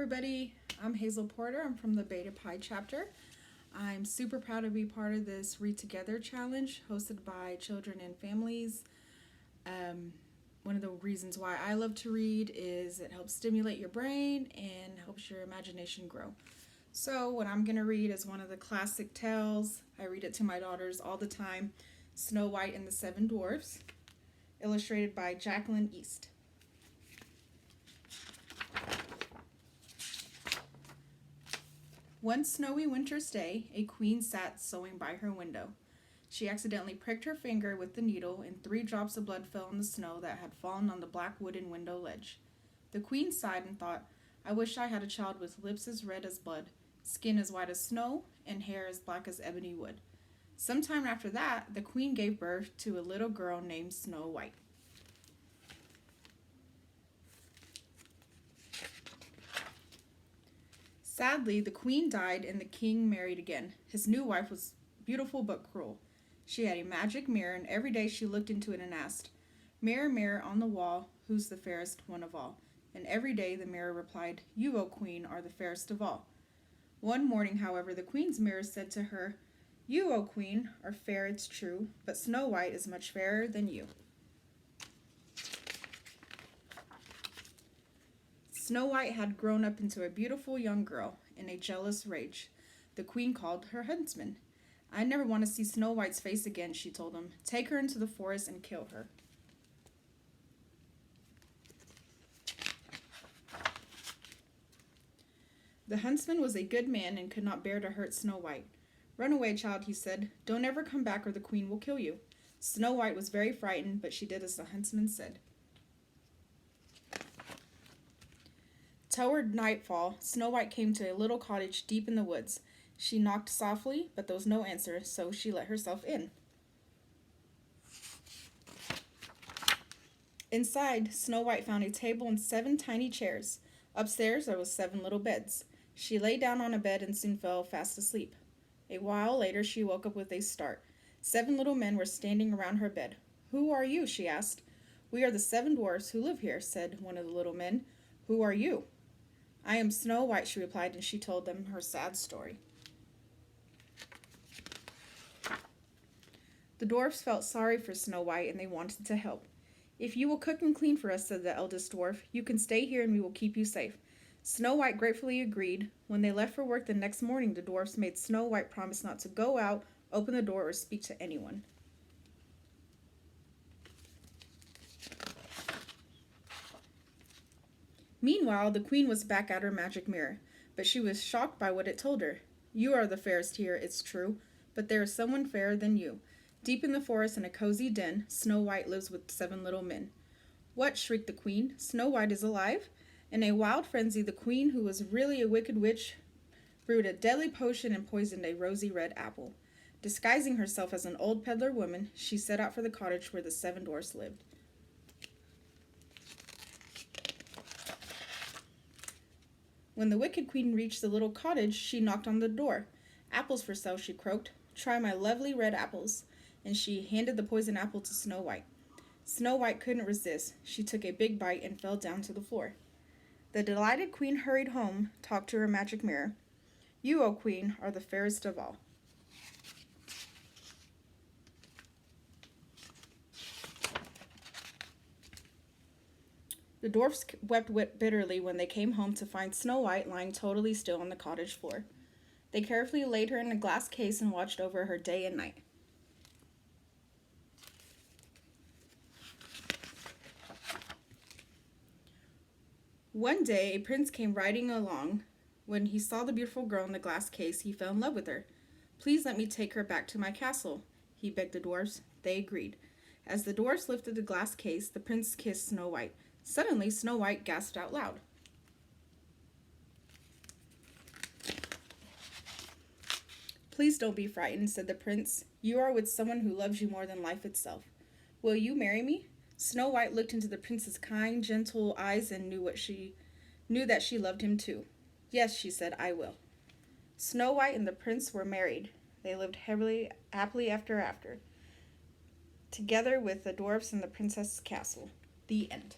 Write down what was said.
everybody, I'm Hazel Porter. I'm from the Beta Pi chapter. I'm super proud to be part of this Read Together challenge hosted by children and families. One of the reasons why I love to read is it helps stimulate your brain and helps your imagination grow. So what I'm going to read is one of the classic tales. I read it to my daughters all the time, Snow White and the Seven Dwarfs, illustrated by Jacqueline East. One snowy winter's day, a queen sat sewing by her window. She accidentally pricked her finger with the needle, and 3 drops of blood fell on the snow that had fallen on the black wooden window ledge. The queen sighed and thought, "I wish I had a child with lips as red as blood, skin as white as snow, and hair as black as ebony wood." Sometime after that, the queen gave birth to a little girl named Snow White. Sadly, the queen died and the king married again. His new wife was beautiful but cruel. She had a magic mirror, and every day she looked into it and asked, "Mirror, mirror on the wall, who's the fairest one of all?" And every day the mirror replied, "You, O queen, are the fairest of all." One morning, however, the queen's mirror said to her, "You, O queen, are fair, it's true, but Snow White is much fairer than you." Snow White had grown up into a beautiful young girl. In a jealous rage, the queen called her huntsman. "I never want to see Snow White's face again," she told him. "Take her into the forest and kill her." The huntsman was a good man and could not bear to hurt Snow White. "Run away, child," he said. "Don't ever come back or the queen will kill you." Snow White was very frightened, but she did as the huntsman said. Toward nightfall, Snow White came to a little cottage deep in the woods. She knocked softly, but there was no answer, so she let herself in. Inside, Snow White found a table and 7 tiny chairs. Upstairs, there was 7 little beds. She lay down on a bed and soon fell fast asleep. A while later, she woke up with a start. 7 little men were standing around her bed. "Who are you?" she asked. "We are the 7 dwarfs who live here," said one of the little men. "Who are you?" "I am Snow White," she replied, and she told them her sad story. The dwarfs felt sorry for Snow White, and they wanted to help. "If you will cook and clean for us," said the eldest dwarf, "you can stay here and we will keep you safe." Snow White gratefully agreed. When they left for work the next morning, the dwarfs made Snow White promise not to go out, open the door, or speak to anyone. Meanwhile, the queen was back at her magic mirror, but she was shocked by what it told her. "You are the fairest here, it's true, but there is someone fairer than you. Deep in the forest in a cozy den, Snow White lives with 7 little men." "What?" shrieked the queen. "Snow White is alive?" In a wild frenzy, the queen, who was really a wicked witch, brewed a deadly potion and poisoned a rosy red apple. Disguising herself as an old peddler woman, she set out for the cottage where the 7 dwarfs lived. When the wicked queen reached the little cottage, she knocked on the door. "Apples for sale," she croaked. "Try my lovely red apples." And she handed the poisoned apple to Snow White. Snow White couldn't resist. She took a big bite and fell down to the floor. The delighted queen hurried home, talked to her magic mirror. "You, O queen, are the fairest of all." The dwarfs wept bitterly when they came home to find Snow White lying totally still on the cottage floor. They carefully laid her in a glass case and watched over her day and night. One day, a prince came riding along. When he saw the beautiful girl in the glass case, he fell in love with her. "Please let me take her back to my castle," he begged the dwarfs. They agreed. As the dwarfs lifted the glass case, the prince kissed Snow White. Suddenly, Snow White gasped out loud. "Please don't be frightened," said the prince. "You are with someone who loves you more than life itself. Will you marry me?" Snow White looked into the prince's kind, gentle eyes and knew that she loved him too. "Yes," she said, "I will." Snow White and the prince were married. They lived happily after, together with the dwarfs in the princess's castle. The end.